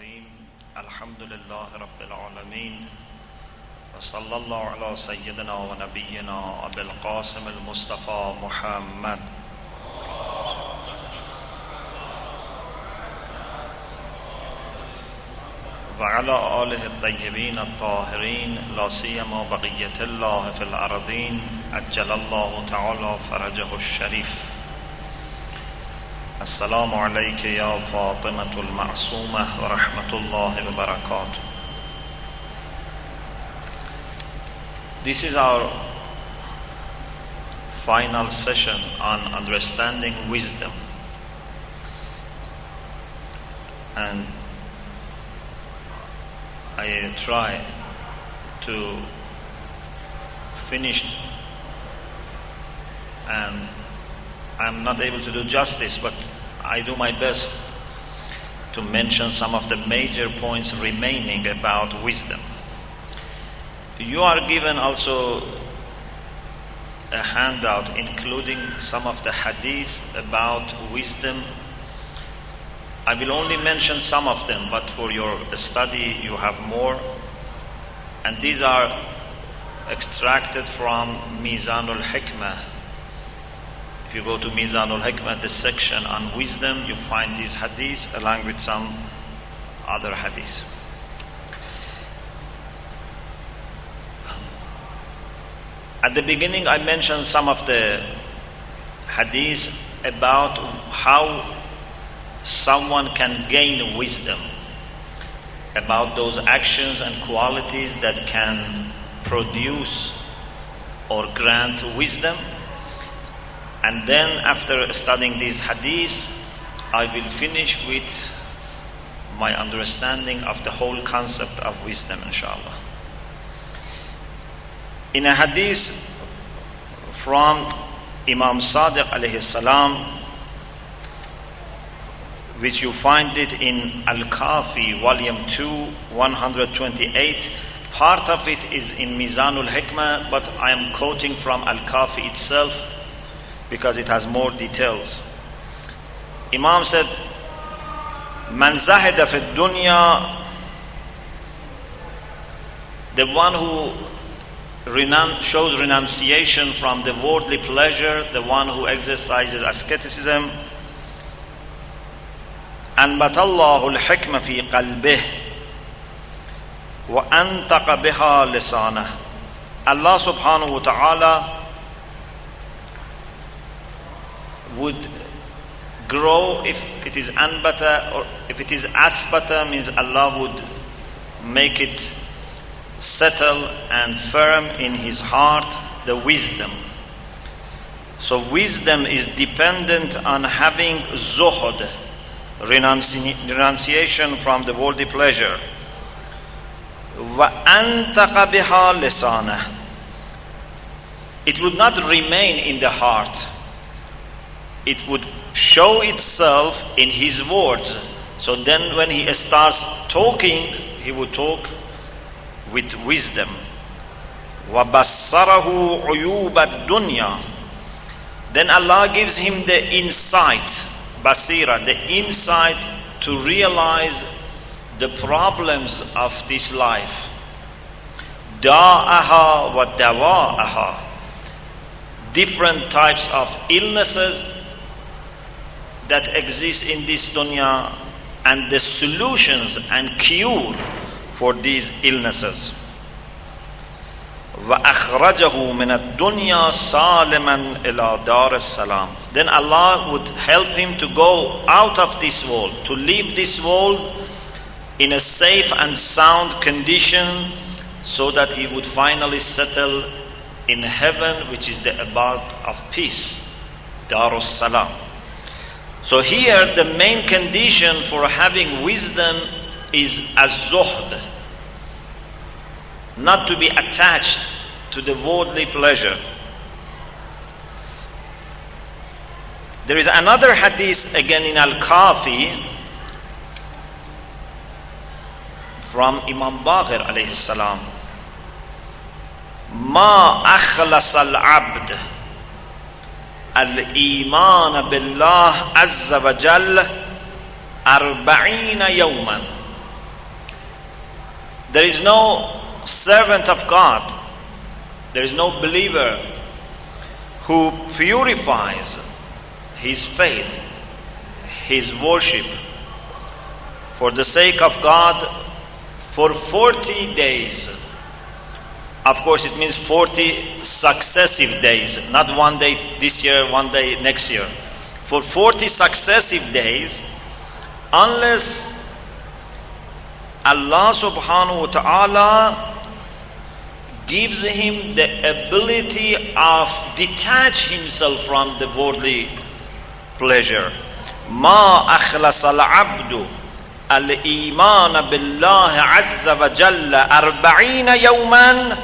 الرحيم الحمد لله رب العالمين وصلى الله على سيدنا ونبينا أبي القاسم المصطفى محمد وعلى آله الطيبين الطاهرين لا سيما بقية الله في الأرضين عجل الله تعالى فرجه الشريف. السلام عليك يا فاطمة المعصومة ورحمة الله وبركاته. This is our final session on understanding wisdom, and I try to finish, and I'm not able to do justice, but I do my best to mention some of the major points remaining about wisdom. You are given also a handout including some of the hadith about wisdom. I will only mention some of them, but for your study you have more. And these are extracted from Mizanul Hikmah. If you go to Mizanul Hikmah, the section on wisdom, you find these hadiths along with some other hadiths. At the beginning I mentioned some of the hadiths about how someone can gain wisdom, about those actions and qualities that can produce or grant wisdom. And then after studying these hadiths, I will finish with my understanding of the whole concept of wisdom, inshallah. In a hadith from Imam Sadiq alayhi salam, which you find it in Al-Kafi, volume 2, 128. Part of it is in Mizanul Hikmah, but I am quoting from Al-Kafi itself because it has more details. Imam said, Man zahida fi dunya, the one who shows renunciation from the worldly pleasure, the one who exercises asceticism, أنبت الله الحكمة في قلبه وأنطق بها لسانه. Allah subhanahu wa ta'ala would grow, if it is anbata, or if it is athbata, means Allah would make it settle and firm in his heart, the wisdom. So wisdom is dependent on having zuhud, renunciation from the worldly pleasure. وَأَنْتَقَ بِهَا لِسَانَهُ. It would not remain in the heart. It would show itself in his words. So then when he starts talking, he would talk with wisdom. وَبَصَّرَهُ عُيُوبَ الدُّنْيَا. Then Allah gives him the insight, basira, the insight to realize the problems of this life. Da'aha wa dawa'aha. Different types of illnesses that exist in this dunya and the solutions and cure for these illnesses. وَأَخْرَجَهُ مِنَ الدُّنْيَا سَالِمًا إِلَى دَارِ السَّلَامِ. Then Allah would help him to go out of this world, to leave this world in a safe and sound condition, so that he would finally settle in heaven, which is the abode of peace, Darus Salam. So here the main condition for having wisdom is az-zuhd, not to be attached to the worldly pleasure. There is another hadith again in Al-Kafi from Imam Baqir alayhi salam. Ma akhlas al-abd al-iman billah azza wa jalla 40 يوما There is no servant of God, there is no believer who purifies his faith, his worship for the sake of God for 40 days. Of course, it means 40 successive days, not one day this year, one day next year. For 40 successive days, unless Allah subhanahu wa ta'ala gives him the ability of detach himself from the worldly pleasure. ما أخلص العبد الإيمان بالله عز وجل 40 يوما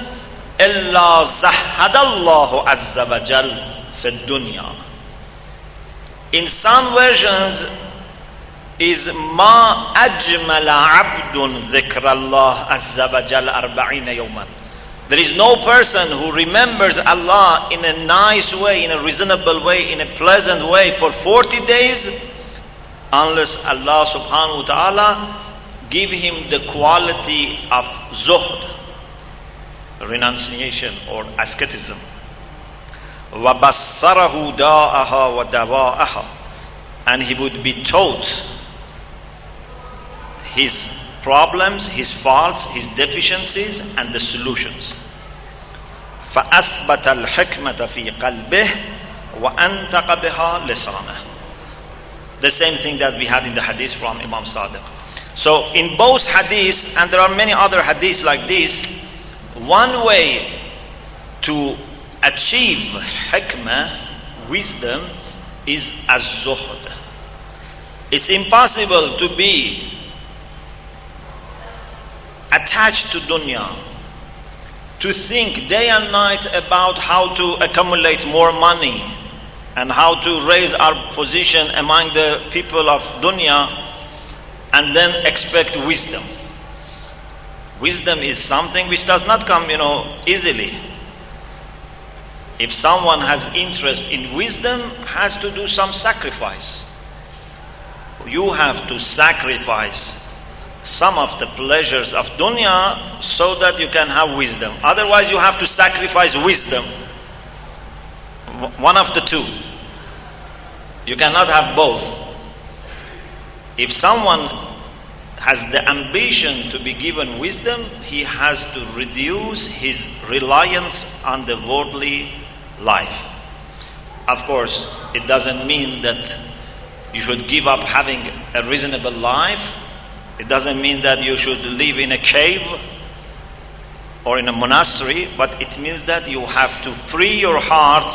إلا زهد الله عز وجل في الدنيا. In some versions is ما أجمل عبد ذكر الله عز وجل 40 يوما. There is no person who remembers Allah in a nice way, in a reasonable way, in a pleasant way for 40 days unless Allah subhanahu wa ta'ala give him the quality of zuhd, renunciation or asceticism. وَبَصَّرَهُ دَاءَهَا وَدَوَاءَهَا, and he would be taught his problems, his faults, his deficiencies, and the solutions. فَأَثْبَتَ الْحِكْمَةَ فِي قَلْبِهِ وَأَنْتَقَ بِهَا لِسَانَهُ. The same thing that we had in the hadith from Imam Sadiq. So in both hadiths, and there are many other hadiths like this, one way to achieve hikmah, wisdom, is az-zuhd. It's impossible to be attached to dunya, to think day and night about how to accumulate more money and how to raise our position among the people of dunya, and then expect wisdom. Wisdom is something which does not come, easily. If someone has interest in wisdom, has to do some sacrifice. You have to sacrifice some of the pleasures of dunya so that you can have wisdom. Otherwise, you have to sacrifice wisdom. One of the two. You cannot have both. If someone has the ambition to be given wisdom, he has to reduce his reliance on the worldly life. Of course, it doesn't mean that you should give up having a reasonable life. It doesn't mean that you should live in a cave or in a monastery, but it means that you have to free your heart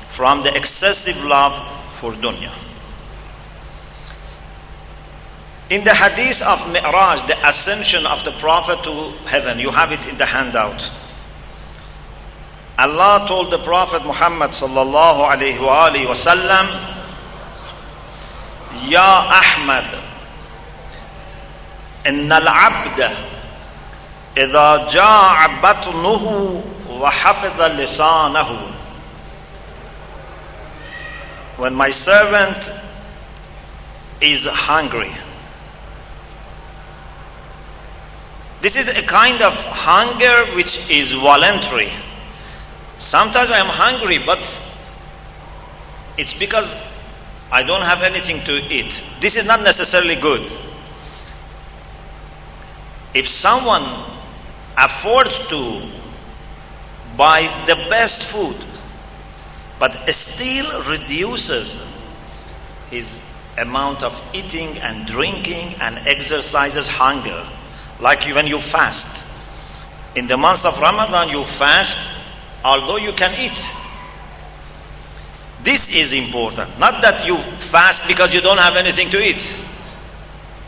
from the excessive love for dunya. In the hadith of Mi'raj, the ascension of the Prophet to heaven, you have it in the handout. Allah told the Prophet Muhammad sallallahu alayhi wa alihi wa sallam, Ya Ahmad, إن العبد إذا جاع بطنه وحفظ لسانه. When my servant is hungry, this is a kind of hunger which is voluntary. Sometimes I am hungry, but it's because I don't have anything to eat. This is not necessarily good. If someone affords to buy the best food, but still reduces his amount of eating and drinking and exercises hunger, like when you fast. In the months of Ramadan, you fast, although you can eat. This is important. Not that you fast because you don't have anything to eat.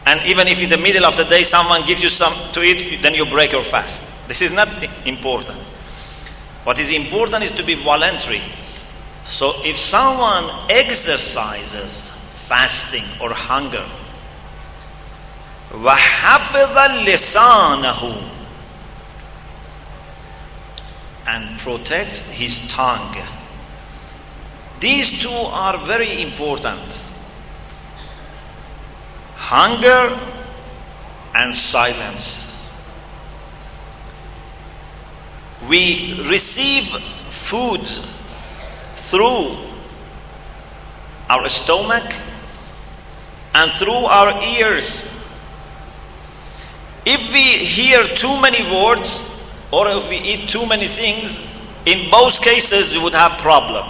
And even if in the middle of the day someone gives you some to eat, then you break your fast. This is not important. What is important is to be voluntary. So if someone exercises fasting or hunger, وَحَفِظَ لِسَانَهُ, and protects his tongue. These two are very important. Hunger and silence. We receive food through our stomach and through our ears. If we hear too many words or if we eat too many things, in both cases we would have problem.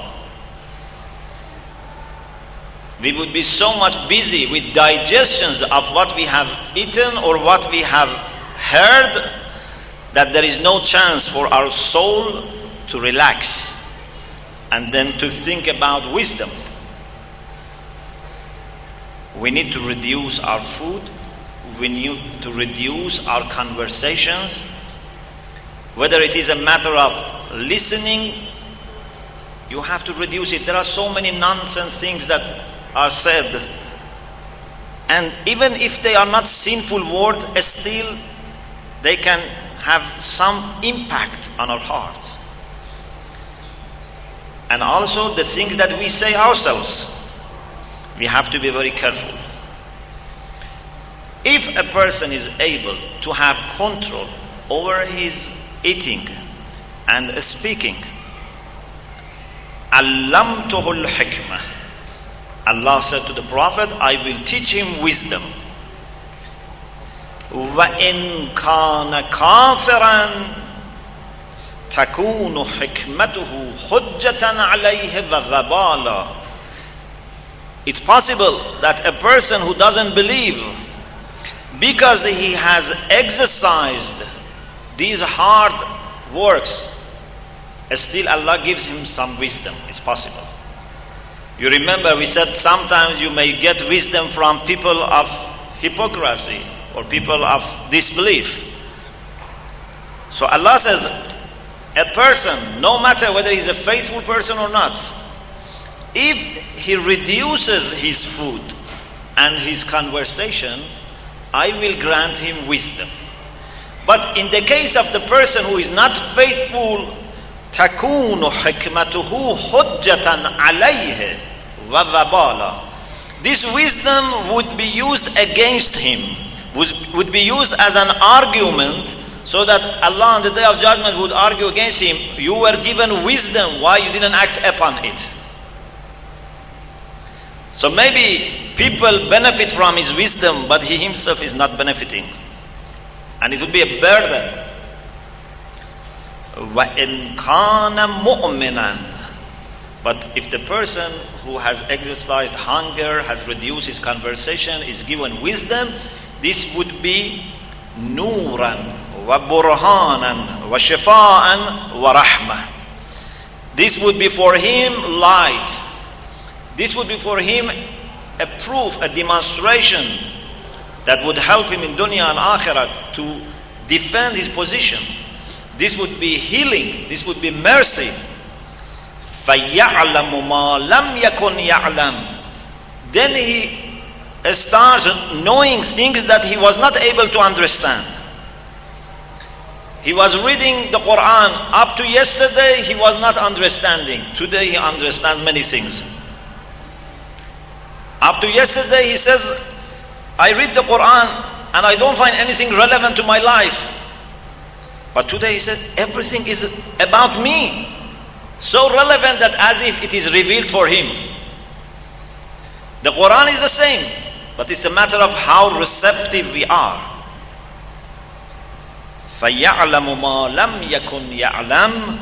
We would be so much busy with digestions of what we have eaten or what we have heard that there is no chance for our soul to relax and then to think about wisdom. We need to reduce our food. We need to reduce our conversations. Whether it is a matter of listening, you have to reduce it. There are so many nonsense things that are said. And even if they are not sinful words, still they can have some impact on our heart. And also the things that we say ourselves, we have to be very careful. If a person is able to have control over his eating and speaking, allamtuhu al-hikmah. Allah said to the Prophet, I will teach him wisdom. وَإِنْ كَانَ كَافِرًا تَكُونُ حِكْمَتُهُ حُجَّةً عَلَيْهِ وَغَبَالًا. It's possible that a person who doesn't believe, because he has exercised these hard works, still Allah gives him some wisdom. It's possible. You remember we said sometimes you may get wisdom from people of hypocrisy or people of disbelief. So Allah says, a person, no matter whether he's a faithful person or not, if he reduces his food and his conversation, I will grant him wisdom. But in the case of the person who is not faithful, تَكُونُ حِكْمَتُهُ حُجَّةً عَلَيْهِ وَوَبَالًا. This wisdom would be used against him, would be used as an argument, so that Allah on the day of judgment would argue against him. You were given wisdom, why you didn't act upon it? So maybe people benefit from his wisdom, but he himself is not benefiting. And it would be a burden. وَإِنْ كَانَ مُؤْمِنًا. But if the person who has exercised hunger, has reduced his conversation, is given wisdom, this would be نُورًا وَبُرْهَانًا وَشِفَاءً وَرَحْمَةً. This would be for him light. This would be for him a proof, a demonstration that would help him in dunya and akhirah to defend his position. This would be healing. This would be mercy. فَيَعْلَمُ مَا لَمْ يَكُنْ يَعْلَمُ. Then he starts knowing things that he was not able to understand. He was reading the Quran. Up to yesterday, he was not understanding. Today, he understands many things. Up to yesterday, he says, I read the Quran and I don't find anything relevant to my life. But today he said, everything is about me. So relevant that as if it is revealed for him. The Quran is the same, but it's a matter of how receptive we are. فَيَعْلَمُ مَا لَمْ يَكُنْ يَعْلَمُ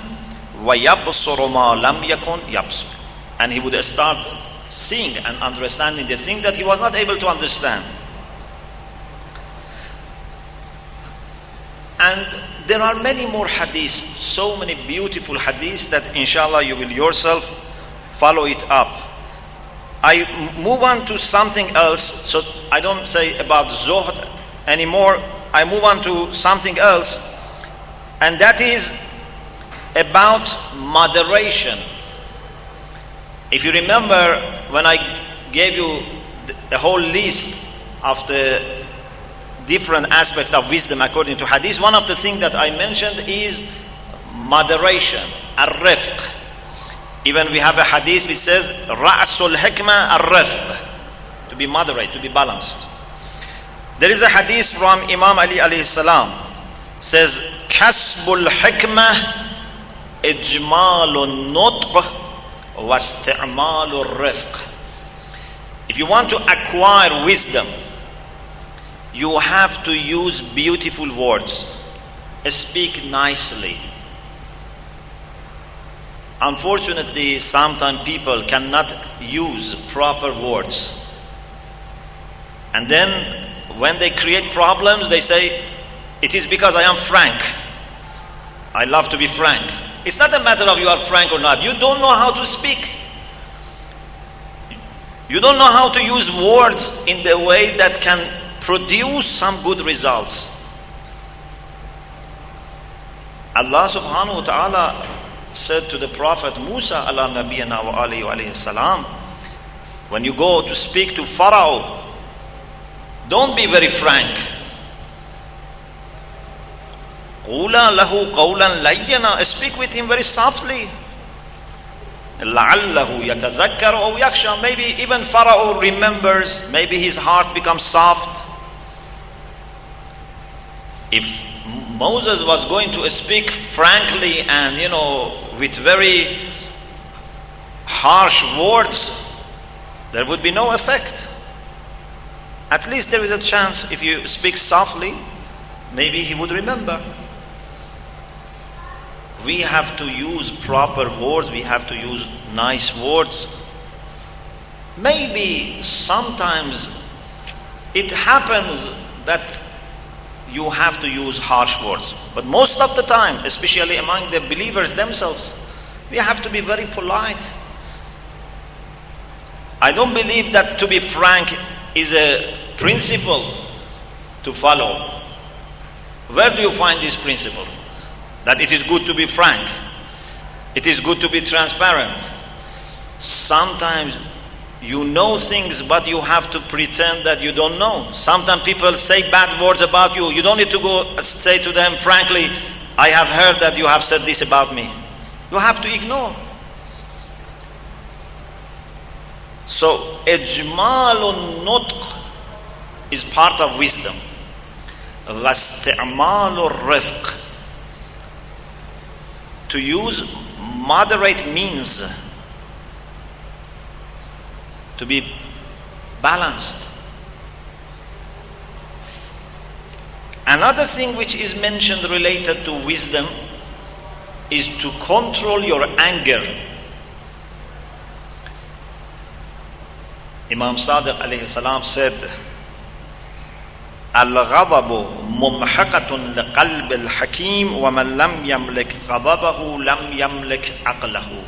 وَيَبْصُرُ مَا لَمْ يَكُنْ يَبْصُرُ. And he would start seeing and understanding the thing that he was not able to understand. And there are many more hadiths, so many beautiful hadiths that inshallah you will yourself follow it up. I move on to something else, so I don't say about zuhd anymore. I move on to something else, and that is about moderation. If you remember when I gave you the whole list of the different aspects of wisdom according to hadith, one of the things that I mentioned is moderation, ar-rifq. Even we have a hadith which says ra'sul hikmah ar-rifq, to be moderate, to be balanced. There is a hadith from Imam Ali alayhi salam, says وَكَسْبُ الْحِكْمَةِ إِجْمَالُ النُّطْقِ وَاسْتِعْمَالُ الرِّفْقِ. If you want to acquire wisdom, you have to use beautiful words. Speak nicely. Unfortunately, sometimes people cannot use proper words. And then when they create problems, they say, it is because I am frank. I love to be frank. It's not a matter of you are frank or not. You don't know how to speak. You don't know how to use words in the way that can produce some good results. Allah subhanahu wa ta'ala said to the Prophet Musa ala nabiyana wa alayhi salam, when you go to speak to Pharaoh, don't be very frank. قُولَا لَهُ قَوْلًا لَيَّنًا. Speak with him very softly. لَعَلَّهُ يَتَذَكَّرُ أَوْ يَخْشَى. Maybe even Pharaoh remembers, maybe his heart becomes soft. If Moses was going to speak frankly and, with very harsh words, there would be no effect. At least there is a chance if you speak softly, maybe he would remember. We have to use proper words, we have to use nice words. Maybe sometimes it happens that you have to use harsh words. But most of the time, especially among the believers themselves, we have to be very polite. I don't believe that to be frank is a principle to follow. Where do you find this principle? That it is good to be frank. It is good to be transparent. Sometimes you know things, but you have to pretend that you don't know. Sometimes people say bad words about you. You don't need to go say to them, frankly, I have heard that you have said this about me. You have to ignore. So, إجمال النطق is part of wisdom. واستعمال الرفق. To use moderate means. To be balanced. Another thing which is mentioned related to wisdom is to control your anger. Imam Sadiq alayhi salam said, Al-ghadabu mumhaqatun liqalb al-hakim wa man lam yamlik ghadabahu lam yamlik aqlahu.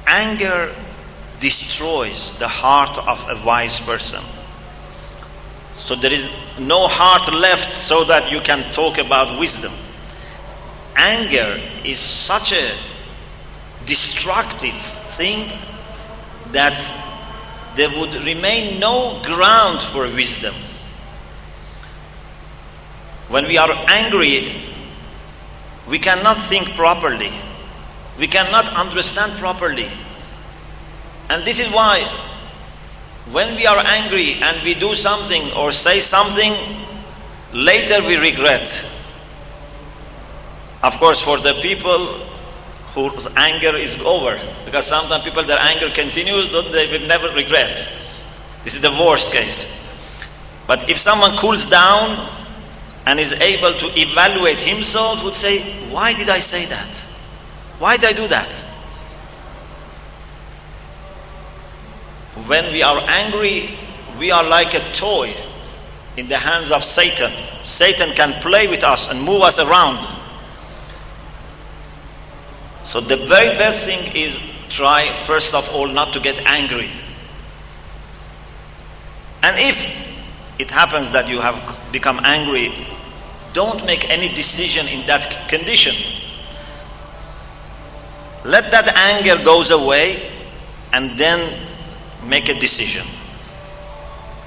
Anger destroys the heart of a wise person. So there is no heart left so that you can talk about wisdom. Anger is such a destructive thing that there would remain no ground for wisdom. When we are angry, we cannot think properly. We cannot understand properly. And this is why when we are angry and we do something or say something, later we regret. Of course, for the people whose anger is over, because sometimes people, their anger continues, they will never regret. This is the worst case. But if someone cools down and is able to evaluate himself, would say, why did I say that? Why did I do that? When we are angry, we are like a toy in the hands of Satan. Satan can play with us and move us around. So the very best thing is try, first of all, not to get angry. And if it happens that you have become angry, don't make any decision in that condition. Let that anger goes away and then make a decision.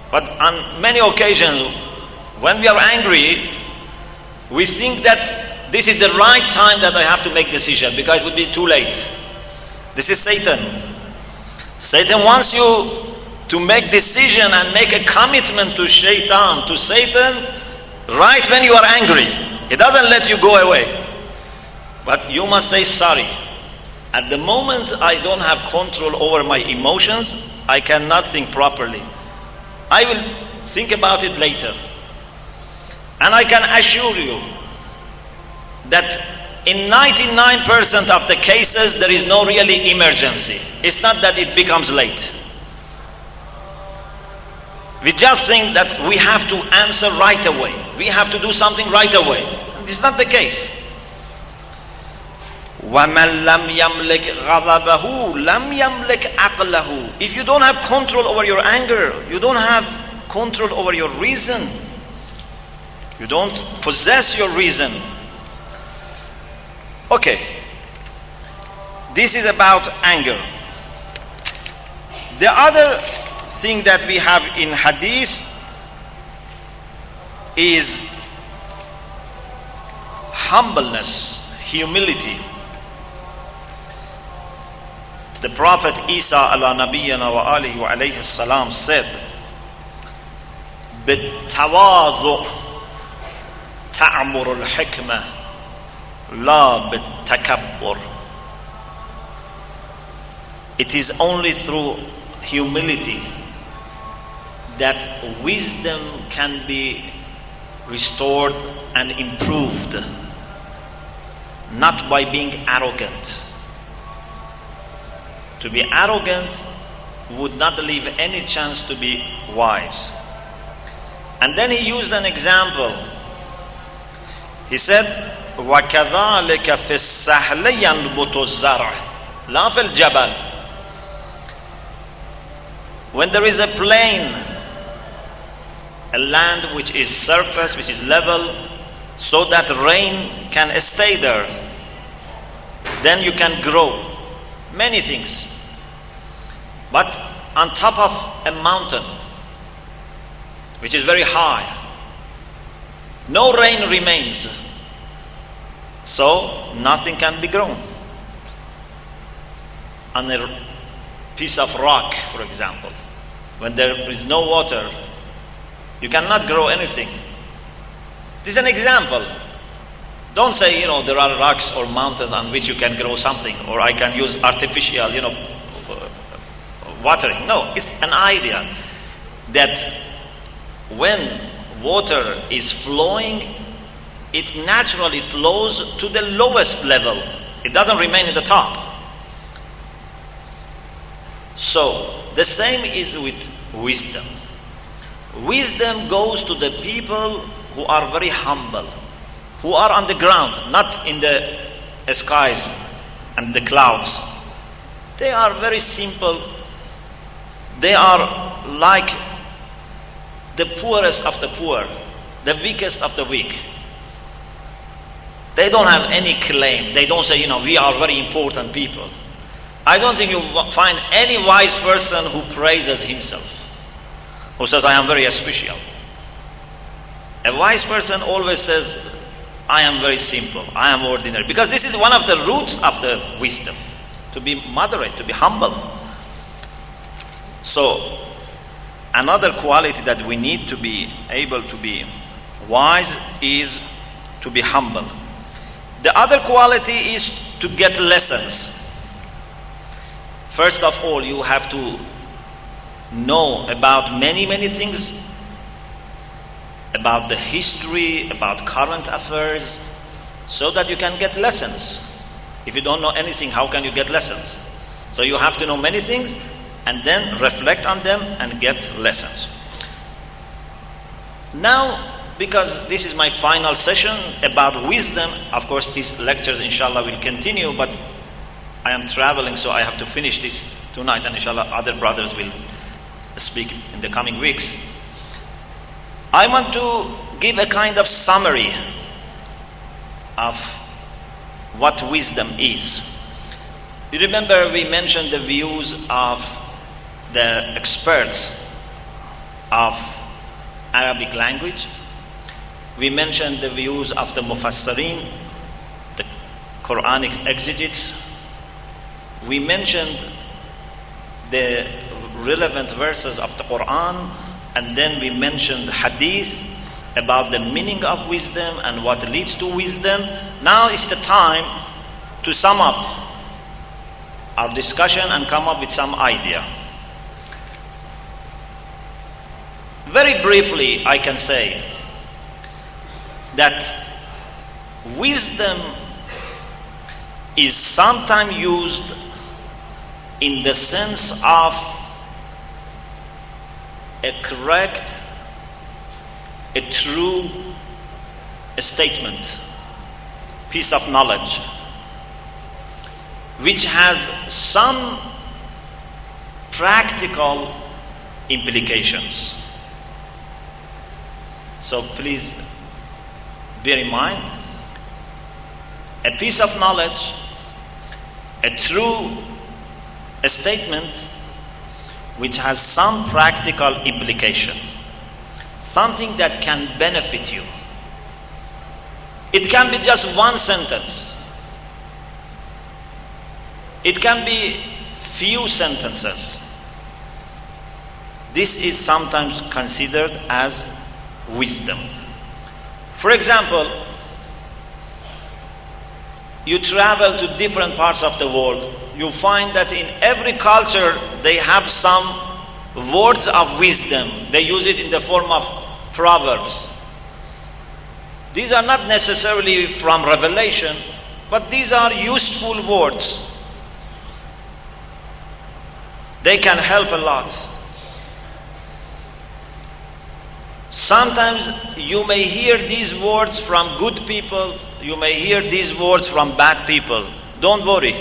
But on many occasions, when we are angry, we think that this is the right time that I have to make decision because it would be too late. This is Satan. Satan wants you to make decision and make a commitment to Satan right when you are angry. He doesn't let you go away. But you must say sorry. At the moment I don't have control over my emotions, I cannot think properly. I will think about it later. And I can assure you that in 99% of the cases there is no really emergency. It's not that it becomes late. We just think that we have to answer right away. We have to do something right away. This is not the case. وَمَنْ لَمْ يَمْلِكْ غَضَبَهُ لَمْ يَمْلِكْ عَقْلَهُ. If you don't have control over your anger, you don't have control over your reason, you don't possess your reason. Okay, this is about anger. The other thing that we have in hadith is humbleness, humility. The Prophet Isa ala nabiyyina wa alihi wa alayhi salam said, بِالتَّوَاضُعِ تَعْمُرُ الْحِكْمَةِ لَا بِالتَّكَبُّرِ. It is only through humility that wisdom can be restored and improved, not by being arrogant. To be arrogant would not leave any chance to be wise. And then he used an example. He said, وَكَذَلِكَ فِي السَّهْلِ يَنْبُتُ الزَّرْعِ لَا فِي الْجَبَلِ. When there is a plain, a land which is surface, which is level, so that rain can stay there, then you can grow many things. But on top of a mountain, which is very high, no rain remains, so nothing can be grown. On a piece of rock, for example, when there is no water, you cannot grow anything. This is an example. Don't say, there are rocks or mountains on which you can grow something, or I can use artificial, watering. No, it's an idea that when water is flowing, it naturally flows to the lowest level. It doesn't remain in the top. So, the same is with wisdom. Wisdom goes to the people who are very humble, who are on the ground, not in the skies and the clouds. They are very simple. They are like the poorest of the poor, the weakest of the weak. They don't have any claim. They don't say, we are very important people. I don't think you find any wise person who praises himself, who says, I am very special. A wise person always says, I am very simple, I am ordinary. Because this is one of the roots of the wisdom, to be moderate, to be humble. So, another quality that we need to be able to be wise is to be humble. The other quality is to get lessons. First of all, you have to know about many things, about the history, about current affairs, so that you can get lessons. If you don't know anything, how can you get lessons? So you have to know many things and then reflect on them and get lessons. Now, because this is my final session about wisdom, of course these lectures inshallah will continue, but I am traveling, so I have to finish this tonight, and inshallah other brothers will speak in the coming weeks. I want to give a kind of summary of what wisdom is. You remember we mentioned the views of the experts of Arabic language. We mentioned the views of the Mufassirin, the Quranic exegetes. We mentioned the relevant verses of the Quran, and then we mentioned hadith, about the meaning of wisdom and what leads to wisdom. Now is the time to sum up our discussion and come up with some idea. Very briefly, I can say that wisdom is sometimes used in the sense of a correct, a true statement, piece of knowledge, which has some practical implications. So please bear in mind, a piece of knowledge, a true statement which has some practical implication, something that can benefit you. It can be just one sentence. It can be few sentences. This is sometimes considered as wisdom. For example, you travel to different parts of the world, you find that in every culture they have some words of wisdom. They use it in the form of proverbs. These are not necessarily from revelation, but these are useful words. They can help a lot. Sometimes you may hear these words from good people, you may hear these words from bad people. Don't worry.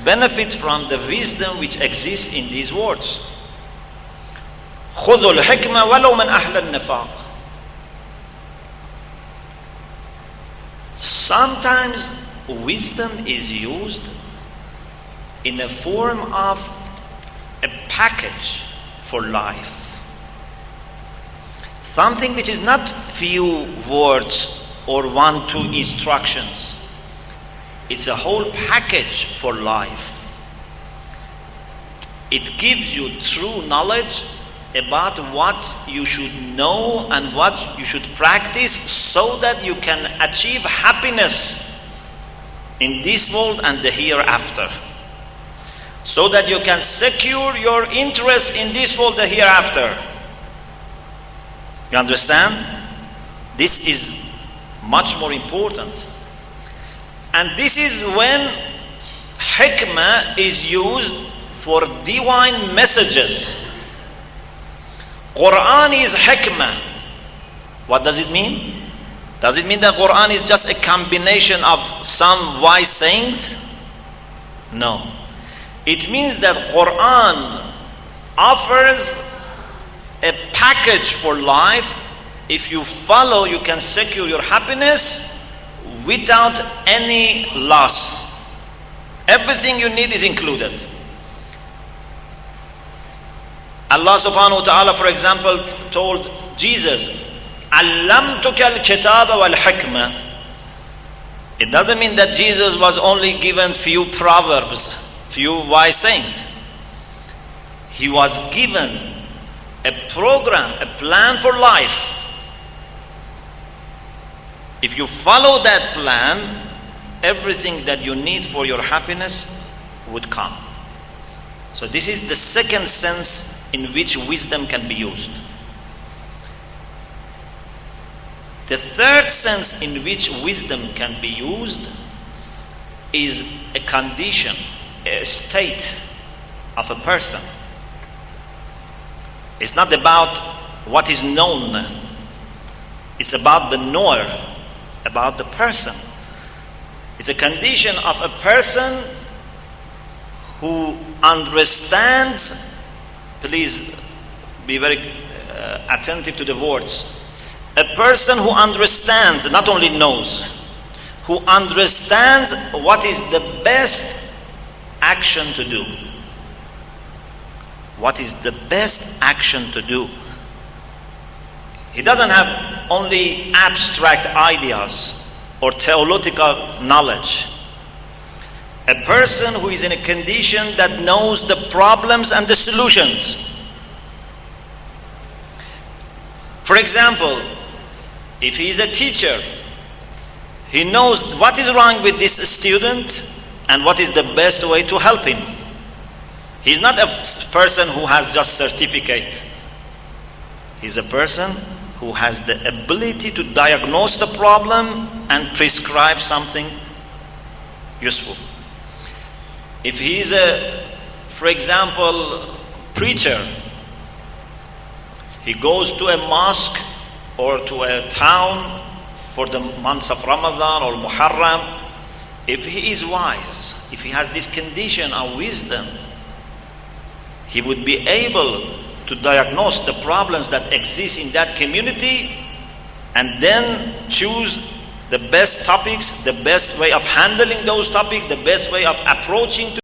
Benefit from the wisdom which exists in these words. خذوا الحكمة ولو من أهل النفاق. Sometimes wisdom is used in a form of a package for life. Something which is not few words or 1-2 instructions. It's a whole package for life. It gives you true knowledge about what you should know and what you should practice so that you can achieve happiness in this world and the hereafter. So that you can secure your interest in this world, the hereafter. You understand? This is much more important. And this is when hikmah is used for divine messages. Quran is hikmah. What does it mean? Does it mean that Quran is just a combination of some wise sayings? No. It means that Quran offers a package for life. If you follow, you can secure your happiness without any loss. Everything you need is included. Allah subhanahu wa ta'ala, for example, told Jesus, "Allamtuka al-kitaba wal-hikmah." It doesn't mean that Jesus was only given few proverbs, few wise sayings. He was given a program, a plan for life. If you follow that plan, everything that you need for your happiness would come. So this is the second sense in which wisdom can be used. The third sense in which wisdom can be used is a condition, a state of a person. It's not about what is known. It's about the knower, about the person. It's a condition of a person who understands. Please be very attentive to the words. A person who understands, not only knows, who understands what is the best action to do. What is the best action to do? He doesn't have only abstract ideas or theological knowledge. A person who is in a condition that knows the problems and the solutions. For example, If he is a teacher, he knows what is wrong with this student and what is the best way to help him. He's not a person who has just certificate. He's a person who has the ability to diagnose the problem and prescribe something useful. If he is for example, preacher, he goes to a mosque or to a town for the months of Ramadan or Muharram. If he is wise, if he has this condition of wisdom, he would be able to diagnose the problems that exist in that community and then choose the best topics, the best way of handling those topics, the best way of approaching to